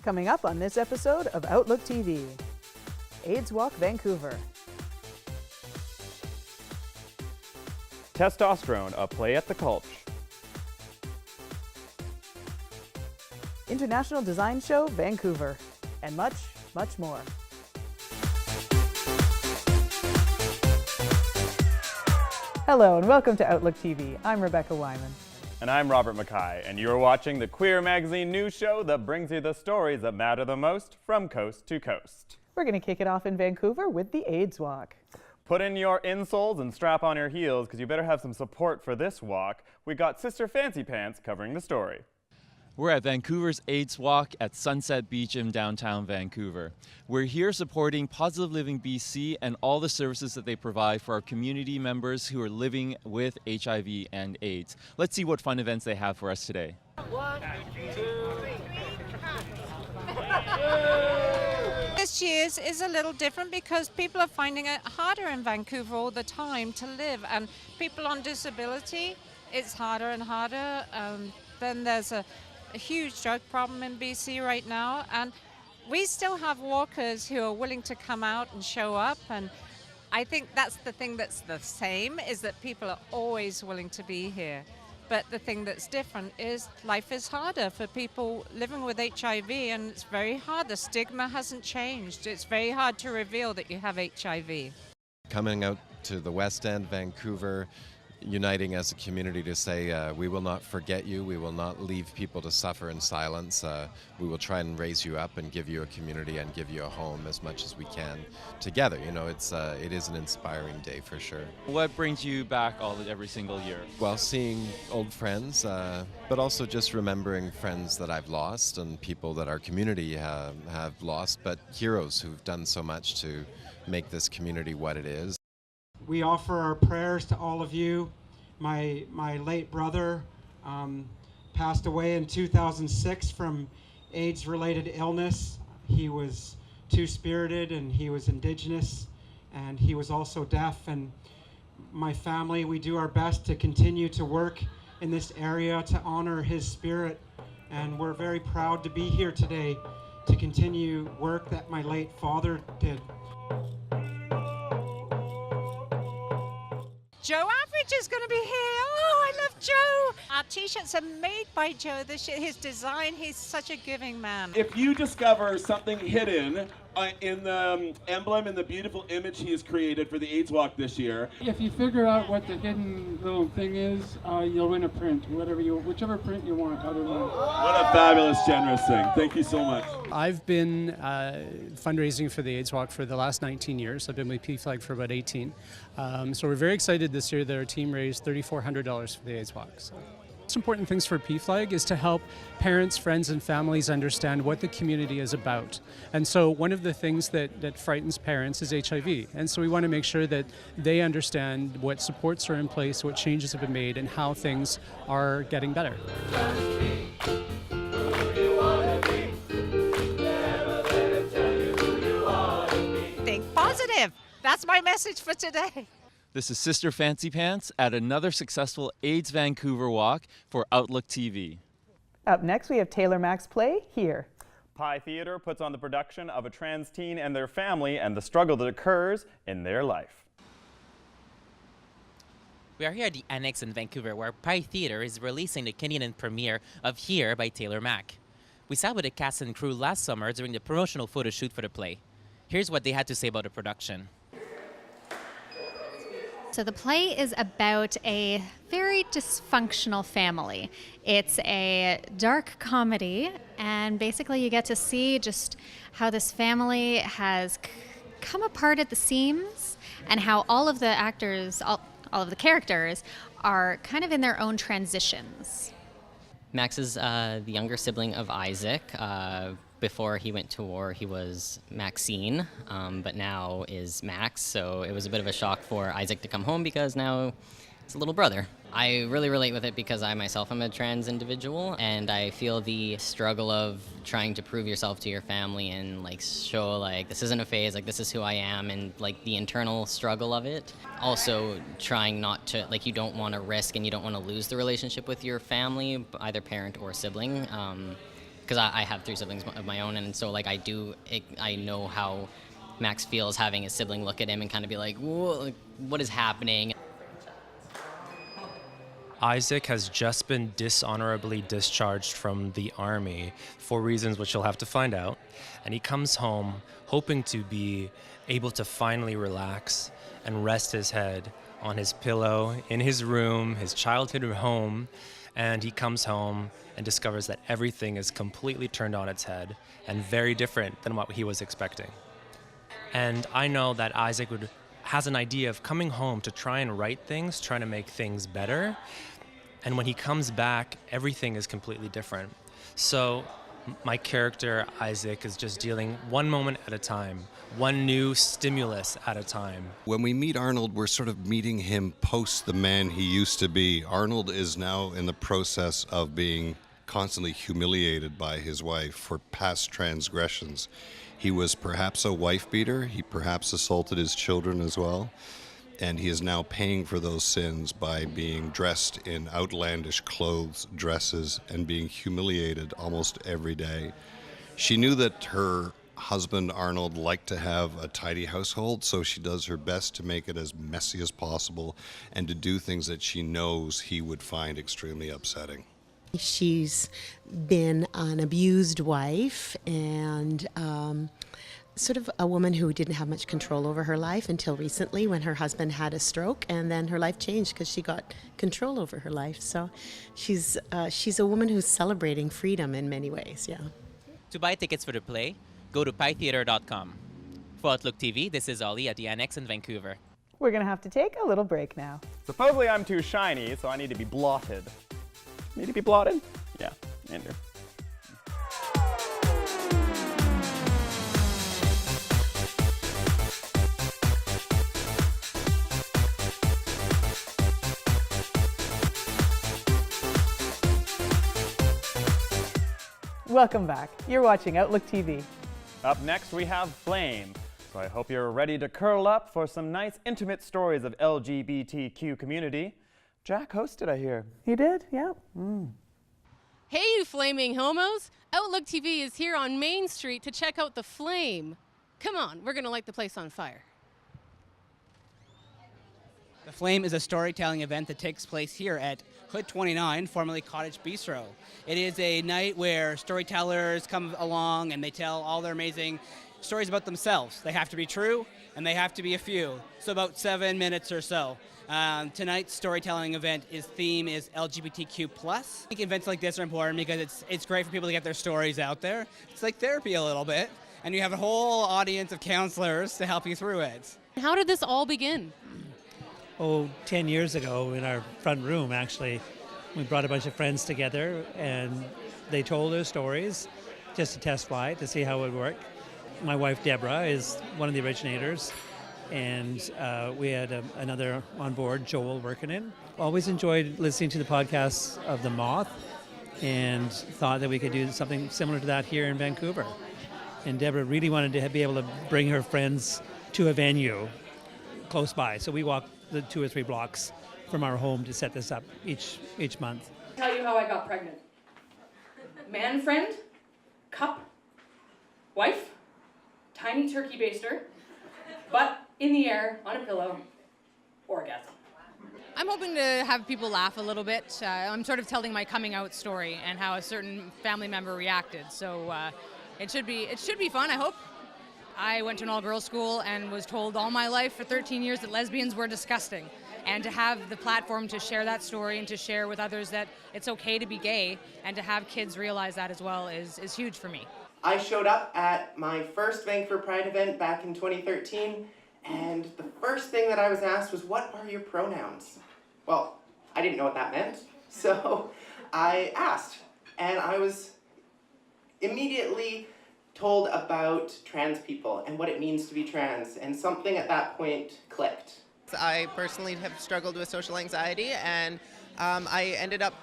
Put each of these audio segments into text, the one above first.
Coming up on this episode of Outlook TV, AIDS Walk Vancouver. Testosterone, a play at the Cultch. International Design Show Vancouver, and much, much more. Hello and welcome to Outlook TV. I'm Rebecca Wyman. And I'm Robert Mackay, and you're watching the queer magazine news show that brings you the stories that matter the most from coast to coast. We're going to kick it off in Vancouver with the AIDS Walk. Put in your insoles and strap on your heels, because you better have some support for this walk. We got Sister Fancy Pants covering the story. We're at Vancouver's AIDS Walk at Sunset Beach in downtown Vancouver. We're here supporting Positive Living BC and all the services that they provide for our community members who are living with HIV and AIDS. Let's see what fun events they have for us today. 1, 2, 3. This year's is a little different because people are finding it harder in Vancouver all the time to live, and people on disability, it's harder and harder. Then there's a huge drug problem in BC right now, and we still have walkers who are willing to come out and show up, and I think that's the thing that's the same, is that people are always willing to be here. But the thing that's different is life is harder for people living with HIV, and it's very hard. The stigma hasn't changed. It's very hard to reveal that you have HIV. Coming out to the West End, Vancouver, uniting as a community to say we will not forget you, we will not leave people to suffer in silence, we will try and raise you up and give you a community and give you a home as much as we can together. You know, it is an inspiring day for sure. What brings you back every single year? Well, seeing old friends, but also just remembering friends that I've lost and people that our community have lost, but heroes who've done so much to make this community what it is. We offer our prayers to all of you. My late brother passed away in 2006 from AIDS-related illness. He was two-spirited and he was Indigenous and he was also deaf. And my family, we do our best to continue to work in this area to honor his spirit. And we're very proud to be here today to continue work that my late father did. Joe Average is going to be here. Oh, I love Joe. Our t-shirts are made by Joe. His design, he's such a giving man. If you discover something hidden in the emblem and the beautiful image he has created for the AIDS Walk this year. If you figure out what the hidden little thing is, you'll win a print, whichever print you want. What a fabulous, generous thing. Thank you so much. I've been fundraising for the AIDS Walk for the last 19 years. I've been with PFLAG for about 18. So we're very excited this year that our team raised $3,400 for the AIDS Walk. So. Most important things for PFLAG is to help parents, friends, and families understand what the community is about. And so one of the things that frightens parents is HIV. And so we want to make sure that they understand what supports are in place, what changes have been made, and how things are getting better. Think positive. That's my message for today. This is Sister Fancy Pants at another successful AIDS Vancouver walk for Outlook TV. Up next, we have Taylor Mack's play, HIR. Pi Theatre puts on the production of a trans teen and their family and the struggle that occurs in their life. We are here at the Annex in Vancouver, where Pi Theatre is releasing the Canadian premiere of HIR by Taylor Mack. We sat with the cast and crew last summer during the promotional photo shoot for the play. Here's what they had to say about the production. So the play is about a very dysfunctional family. It's a dark comedy, and basically you get to see just how this family has come apart at the seams and how all of the actors, all of the characters are kind of in their own transitions. Max is the younger sibling of Isaac. Before he went to war, he was Maxine, but now is Max, so it was a bit of a shock for Isaac to come home because now it's a little brother. I really relate with it because I myself am a trans individual, and I feel the struggle of trying to prove yourself to your family and show this isn't a phase, this is who I am, and the internal struggle of it. Also trying not to, you don't want to risk and you don't want to lose the relationship with your family, either parent or sibling. because I have 3 siblings of my own, and so like I know how Max feels having his sibling look at him and kind of be like, whoa, like, what is happening? Isaac has just been dishonorably discharged from the army for reasons which you'll have to find out. And he comes home hoping to be able to finally relax and rest his head on his pillow in his room, his childhood home. And he comes home and discovers that everything is completely turned on its head and very different than what he was expecting. And I know that Isaac has an idea of coming home to try and right things, trying to make things better. And when he comes back, everything is completely different. So my character, Isaac, is just dealing one moment at a time, one new stimulus at a time. When we meet Arnold, we're sort of meeting him post the man he used to be. Arnold is now in the process of being constantly humiliated by his wife for past transgressions. He was perhaps a wife beater. He perhaps assaulted his children as well. And he is now paying for those sins by being dressed in outlandish clothes, dresses, and being humiliated almost every day. She knew that her husband, Arnold, liked to have a tidy household, so she does her best to make it as messy as possible and to do things that she knows he would find extremely upsetting. She's been an abused wife and sort of a woman who didn't have much control over her life until recently when her husband had a stroke, and then her life changed because she got control over her life. So she's a woman who's celebrating freedom in many ways, yeah. To buy tickets for the play, go to pytheater.com. For Outlook TV, this is Ollie at the Annex in Vancouver. We're going to have to take a little break now. Supposedly I'm too shiny, so I need to be blotted. Need to be blotted? Yeah, Andrew. Welcome back. You're watching Outlook TV. Up next we have Flame. So I hope you're ready to curl up for some nice intimate stories of LGBTQ community. Jack hosted, I hear. He did? Yeah. Hey, you flaming homos! Outlook TV is here on Main Street to check out the flame. Come on, we're gonna light the place on fire. The Flame is a storytelling event that takes place here at Hood 29, formerly Cottage Bistro. It is a night where storytellers come along and they tell all their amazing stories about themselves. They have to be true and they have to be a few, so about 7 minutes or so. Tonight's storytelling event theme is LGBTQ+. I think events like this are important because it's great for people to get their stories out there. It's like therapy a little bit, and you have a whole audience of counselors to help you through it. How did this all begin? 10 years ago in our front room, actually. We brought a bunch of friends together and they told their stories just to test fly it, to see how it would work. My wife, Deborah, is one of the originators, and we had another on board, Joel, working in. Always enjoyed listening to the podcasts of The Moth and thought that we could do something similar to that here in Vancouver. And Deborah really wanted to be able to bring her friends to a venue close by. So we walked the 2 or 3 blocks from our home to set this up each month. Tell you how I got pregnant. Man friend, cup, wife, tiny turkey baster, butt in the air on a pillow, orgasm. I'm hoping to have people laugh a little bit. I'm sort of telling my coming out story and how a certain family member reacted. So it should be fun, I hope. I went to an all-girls school and was told all my life for 13 years that lesbians were disgusting. And to have the platform to share that story and to share with others that it's okay to be gay and to have kids realize that as well is huge for me. I showed up at my first Vancouver Pride event back in 2013, and the first thing that I was asked was, what are your pronouns? Well, I didn't know what that meant, so I asked, and I was immediately told about trans people and what it means to be trans, and something at that point clicked. I personally have struggled with social anxiety, and I ended up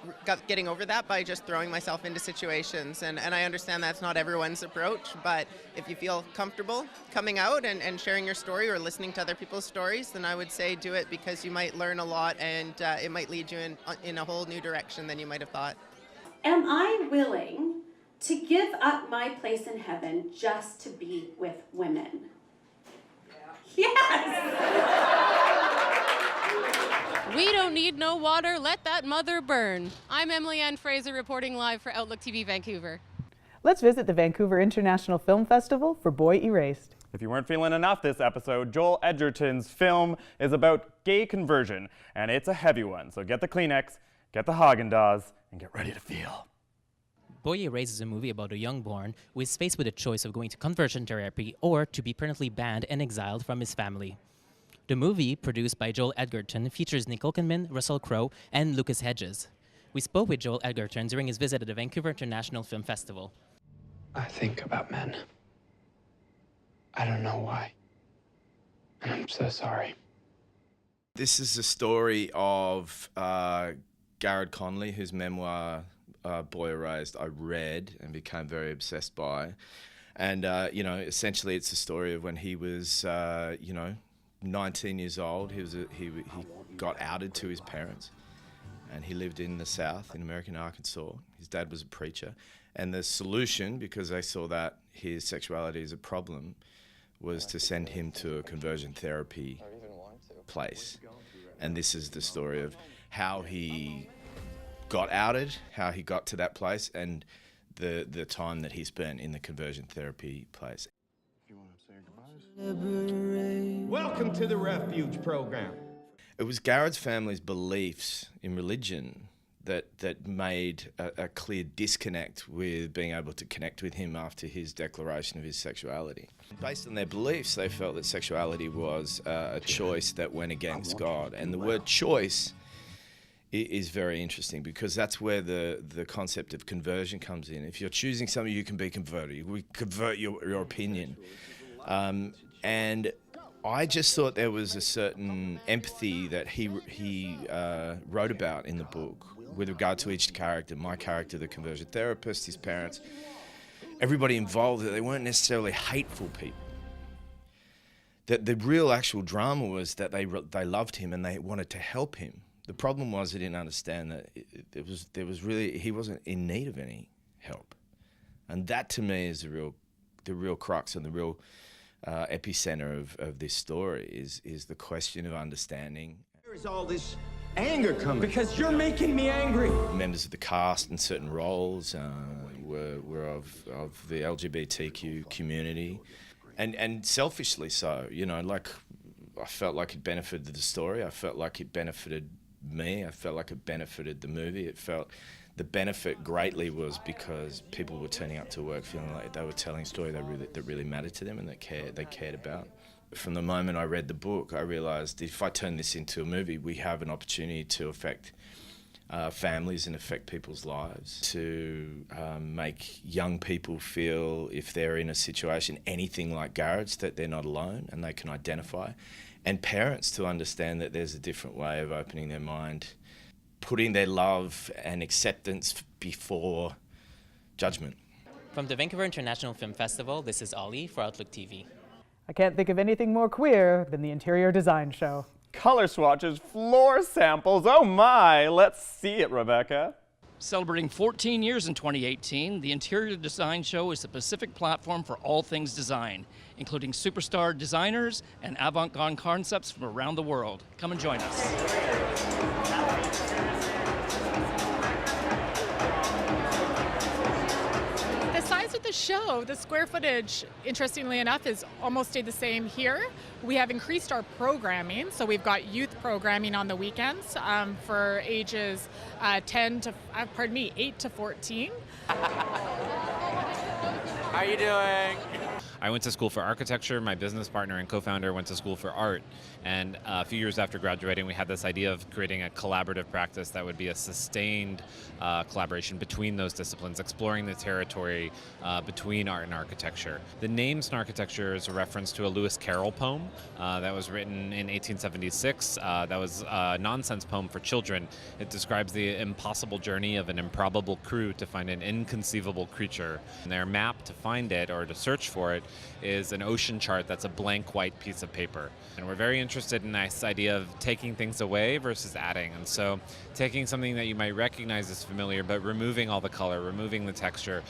getting over that by just throwing myself into situations, and I understand that's not everyone's approach, but if you feel comfortable coming out and sharing your story or listening to other people's stories, then I would say do it, because you might learn a lot, and it might lead you in a whole new direction than you might have thought. Am I willing to give up my place in heaven just to be with women. Yes! We don't need no water, let that mother burn. I'm Emily Ann Fraser reporting live for OutlookTV Vancouver. Let's visit the Vancouver International Film Festival for Boy Erased. If you weren't feeling enough this episode, Joel Edgerton's film is about gay conversion, and it's a heavy one. So get the Kleenex, get the Haagen-Dazs, and get ready to feel. Boy Erased is a movie about a youngborn who is faced with a choice of going to conversion therapy or to be permanently banned and exiled from his family. The movie, produced by Joel Edgerton, features Nicole Kidman, Russell Crowe, and Lucas Hedges. We spoke with Joel Edgerton during his visit at the Vancouver International Film Festival. I think about men. I don't know why. And I'm so sorry. This is the story of Garrett Conley, whose memoir, Boy Erased, I read and became very obsessed by. And, essentially it's the story of when he was, 19 years old. He got outed to his parents. And he lived in the South, in American Arkansas. His dad was a preacher. And the solution, because they saw that his sexuality is a problem, was to send him to a conversion therapy place. And this is the story of how he got outed, how he got to that place, and the time that he spent in the conversion therapy place. Welcome to the Refuge Program. It was Garrett's family's beliefs in religion that made a clear disconnect with being able to connect with him after his declaration of his sexuality. Based on their beliefs, they felt that sexuality was a choice that went against God. And the word choice is very interesting because that's where the concept of conversion comes in. If you're choosing something, you can be converted. We convert your opinion. And I just thought there was a certain empathy that he wrote about in the book with regard to each character, my character, the conversion therapist, his parents, everybody involved. They weren't necessarily hateful people. The real actual drama was that they loved him and they wanted to help him. The problem was they didn't understand that he wasn't in need of any help. And that to me is the real crux and the real epicenter of this story is the question of understanding. Where is all this anger coming? Because you're making me angry. Members of the cast in certain roles were of the LGBTQ community, and selfishly so. I felt like it benefited the story. I felt like it benefited me. I felt like it benefited the movie. The benefit greatly was because people were turning up to work feeling like they were telling a story that really mattered to them and that they cared about. From the moment I read the book, I realised if I turn this into a movie, we have an opportunity to affect families and affect people's lives, to make young people feel, if they're in a situation anything like Garrett's, that they're not alone and they can identify, and parents to understand that there's a different way of opening their mind, putting their love and acceptance before judgment. From the Vancouver International Film Festival, this is Ollie for OutlookTV. I can't think of anything more queer than the interior design show. Color swatches, floor samples, oh my! Let's see it, Rebecca. Celebrating 14 years in 2018, the Interior Design Show is the Pacific platform for all things design, including superstar designers and avant-garde concepts from around the world. Come and join us. The size of the show, the square footage, interestingly enough, is almost stayed the same here. We have increased our programming, so we've got youth programming on the weekends for ages 8 to 14. How are you doing? I went to school for architecture. My business partner and co-founder went to school for art. And a few years after graduating, we had this idea of creating a collaborative practice that would be a sustained collaboration between those disciplines, exploring the territory between art and architecture. The name Snarchitecture is a reference to a Lewis Carroll poem that was written in 1876. That was a nonsense poem for children. It describes the impossible journey of an improbable crew to find an inconceivable creature. And their map to find it or to search for it is an ocean chart that's a blank white piece of paper. And we're very interested in this idea of taking things away versus adding. And so taking something that you might recognize as familiar, but removing all the color, removing the texture,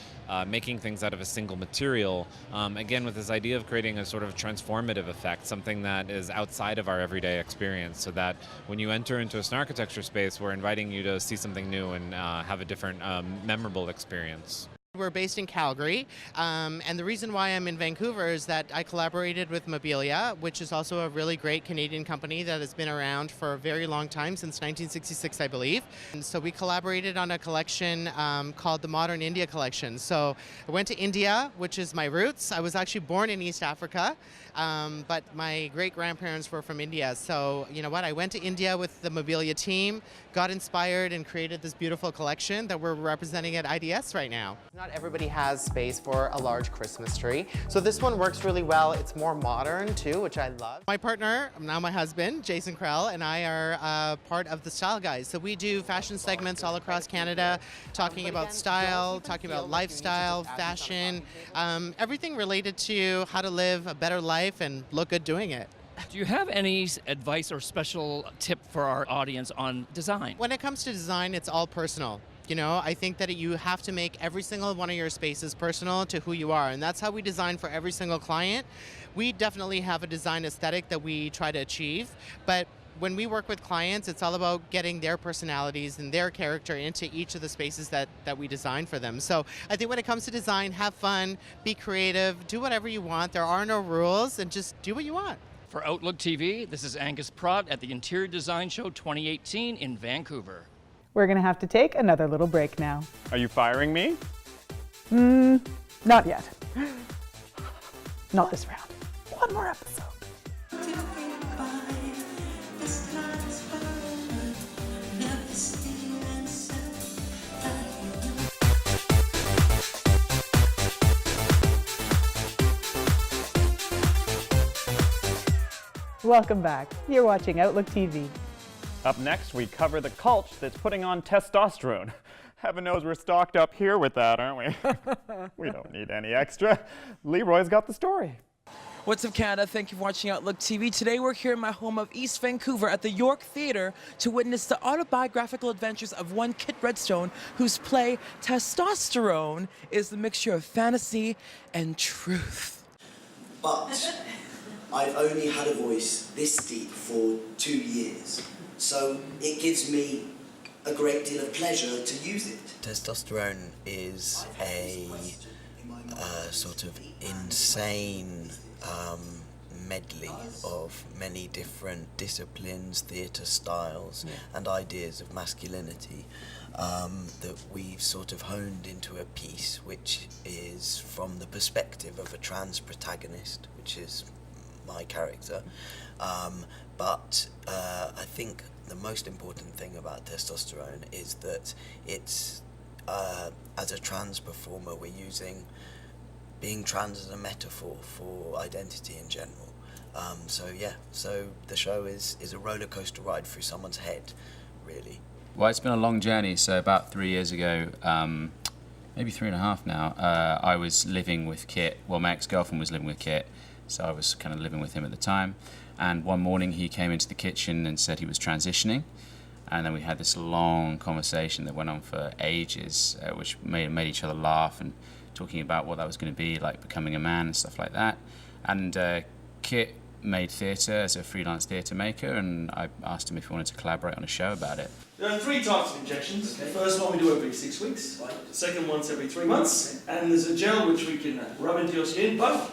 making things out of a single material, again, with this idea of creating a sort of transformative effect, something that is outside of our everyday experience, so that when you enter into an architecture space, we're inviting you to see something new and have a different, memorable experience. We're based in Calgary, and the reason why I'm in Vancouver is that I collaborated with Mobilia, which is also a really great Canadian company that has been around for a very long time, since 1966, I believe. And so we collaborated on a collection called the Modern India Collection. So I went to India, which is my roots. I was actually born in East Africa, but my great-grandparents were from India. So you know what, I went to India with the Mobilia team, got inspired, and created this beautiful collection that we're representing at IDS right now. Not everybody has space for a large Christmas tree, so this one works really well. It's more modern too, which I love. My partner, now my husband, Jason Krell, and I are part of the Style Guys. So we do fashion segments all across Canada, talking about style, talking about lifestyle, fashion, everything related to how to live a better life and look good doing it. Do you have any advice or special tip for our audience on design? When it comes to design, it's all personal. You know, I think that you have to make every single one of your spaces personal to who you are, and that's how we design for every single client. We definitely have a design aesthetic that we try to achieve, but when we work with clients, it's all about getting their personalities and their character into each of the spaces that we design for them. So I think when it comes to design, have fun, be creative, do whatever you want. There are no rules, and just do what you want. For Outlook TV, this is Angus Pratt at the Interior Design Show 2018 in Vancouver. We're going to have to take another little break now. Are you firing me? Not yet. Not this round. One more episode. Welcome back. You're watching Outlook TV. Up next, we cover the Cultch that's putting on testosterone. Heaven knows we're stocked up here with that, aren't we? We don't need any extra. Leroy's got the story. What's up, Canada? Thank you for watching Outlook TV. Today we're here in my home of East Vancouver at the York Theatre to witness the autobiographical adventures of one Kit Redstone, whose play Testosterone is the mixture of fantasy and truth. But I've only had a voice this deep for 2 years, so it gives me a great deal of pleasure to use it. Testosterone is a sort of insane medley of many different disciplines, theatre styles, and ideas of masculinity that we've sort of honed into a piece which is from the perspective of a trans protagonist, which is my character. But I think the most important thing about Testosterone is that it's, as a trans performer, we're using being trans as a metaphor for identity in general. So the show is a roller coaster ride through someone's head, really. Well, it's been a long journey. So about 3 years ago, maybe 3.5 now, I was living with Kit. Well, my ex-girlfriend was living with Kit, so I was kind of living with him at the time. And one morning he came into the kitchen and said he was transitioning. And then we had this long conversation that went on for ages, which made each other laugh and talking about what that was going to be, like becoming a man and stuff like that. And Kit made theatre as a freelance theatre maker, and I asked him if he wanted to collaborate on a show about it. There are 3 types of injections. The first one we do every 6 weeks, the second one's every 3 months, and there's a gel which we can rub into your skin, but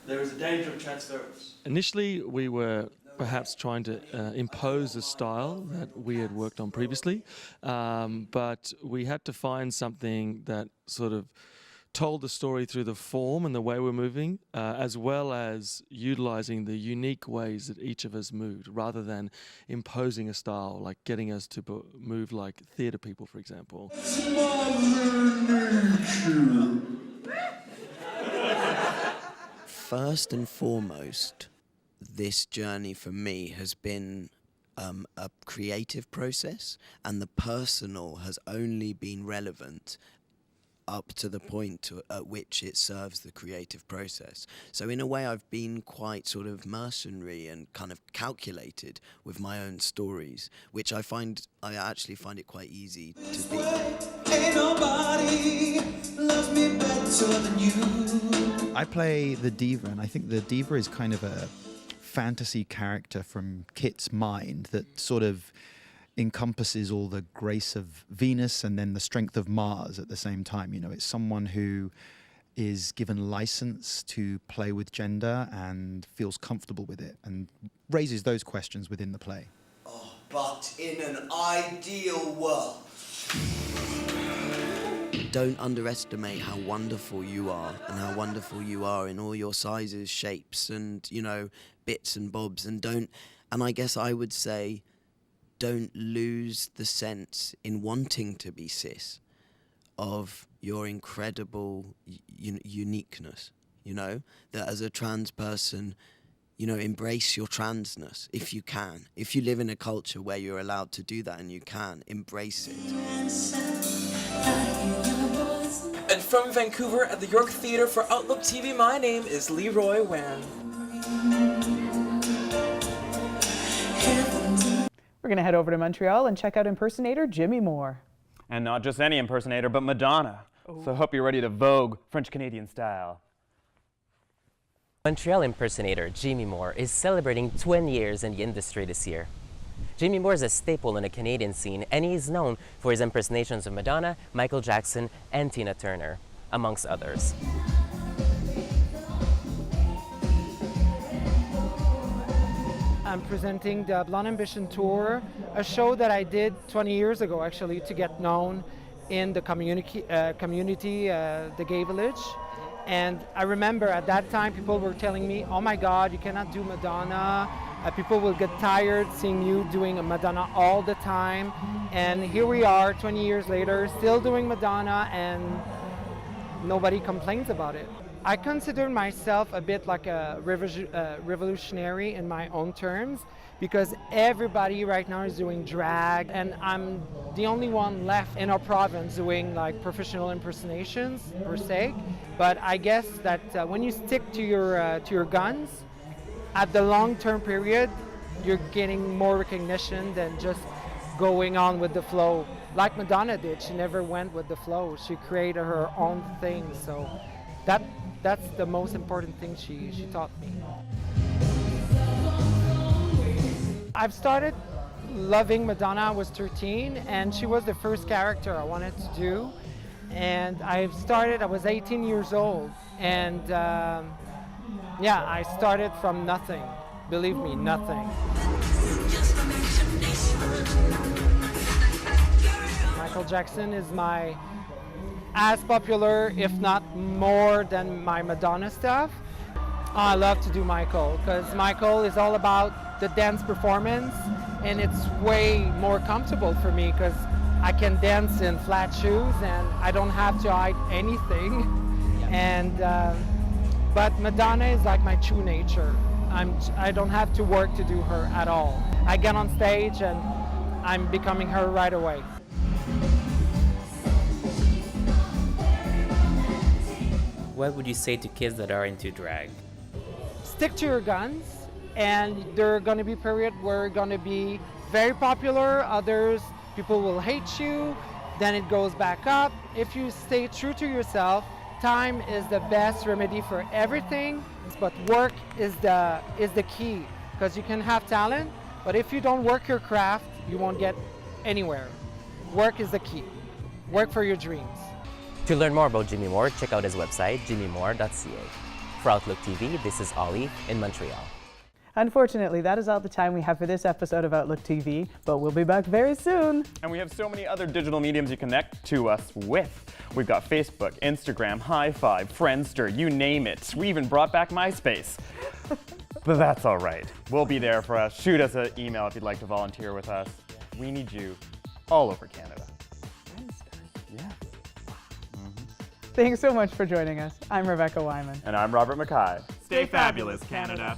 there is a danger of transference. Initially, we were perhaps trying to impose a style that we had worked on previously, but we had to find something that sort of told the story through the form and the way we're moving, as well as utilizing the unique ways that each of us moved, rather than imposing a style, like getting us to move like theatre people, for example. First and foremost, this journey for me has been a creative process, and the personal has only been relevant up to the point at which it serves the creative process. So in a way, I've been quite sort of mercenary and kind of calculated with my own stories, which I actually find it quite easy to be. Ain't nobody loves me better than you. I play the diva, and I think the diva is kind of a fantasy character from Kit's mind that sort of encompasses all the grace of Venus and then the strength of Mars at the same time. You know, it's someone who is given license to play with gender and feels comfortable with it and raises those questions within the play. Oh, but in an ideal world. Don't underestimate how wonderful you are and how wonderful you are in all your sizes, shapes, and, you know, bits and bobs. And I guess I would say, don't lose the sense in wanting to be cis of your incredible uniqueness, you know, that as a trans person, you know, embrace your transness if you can. If you live in a culture where you're allowed to do that and you can, embrace it. And from Vancouver at the York Theatre for Outlook TV, my name is Leroy Wan. We're going to head over to Montreal and check out impersonator Jimmy Moore. And not just any impersonator, but Madonna. So I hope you're ready to vogue French-Canadian style. Montreal impersonator Jimmy Moore is celebrating 20 years in the industry this year. Jimmy Moore is a staple in the Canadian scene, and he is known for his impersonations of Madonna, Michael Jackson, and Tina Turner, amongst others. I'm presenting the Blonde Ambition Tour, a show that I did 20 years ago, actually, to get known in the community, the gay village. And I remember at that time, people were telling me, oh my God, you cannot do Madonna. People will get tired seeing you doing a Madonna all the time. And here we are, 20 years later, still doing Madonna, and nobody complains about it. I consider myself a bit like a revolutionary in my own terms, because everybody right now is doing drag, and I'm the only one left in our province doing like professional impersonations per se. But I guess that when you stick to your guns, at the long-term period, you're getting more recognition than just going on with the flow. Like Madonna did, she never went with the flow. She created her own thing, so that's the most important thing she taught me. I've started loving Madonna. I was 13, and she was the first character I wanted to do. And I was 18 years old, and yeah, I started from nothing. Believe me, nothing. Michael Jackson is as popular, if not more, than my Madonna stuff. I love to do Michael, because Michael is all about the dance performance, and it's way more comfortable for me because I can dance in flat shoes and I don't have to hide anything. And but Madonna is like my true nature. I don't have to work to do her at all. I get on stage and I'm becoming her right away. What would you say to kids that are into drag? Stick to your guns, and there are going to be periods where you're going to be very popular, others people will hate you, then it goes back up. If you stay true to yourself, time is the best remedy for everything, but work is the key, because you can have talent, but if you don't work your craft, you won't get anywhere. Work is the key. Work for your dreams. To learn more about Jimmy Moore, check out his website, jimmymore.ca. For Outlook TV, this is Ollie in Montreal. Unfortunately, that is all the time we have for this episode of Outlook TV, but we'll be back very soon. And we have so many other digital mediums you connect to us with. We've got Facebook, Instagram, Hi5, Friendster, you name it. We even brought back MySpace. But that's all right. We'll be there for us. Shoot us an email if you'd like to volunteer with us. We need you all over Canada. Yeah. Thanks so much for joining us. I'm Rebecca Wyman. And I'm Robert Mackay. Stay fabulous, Canada.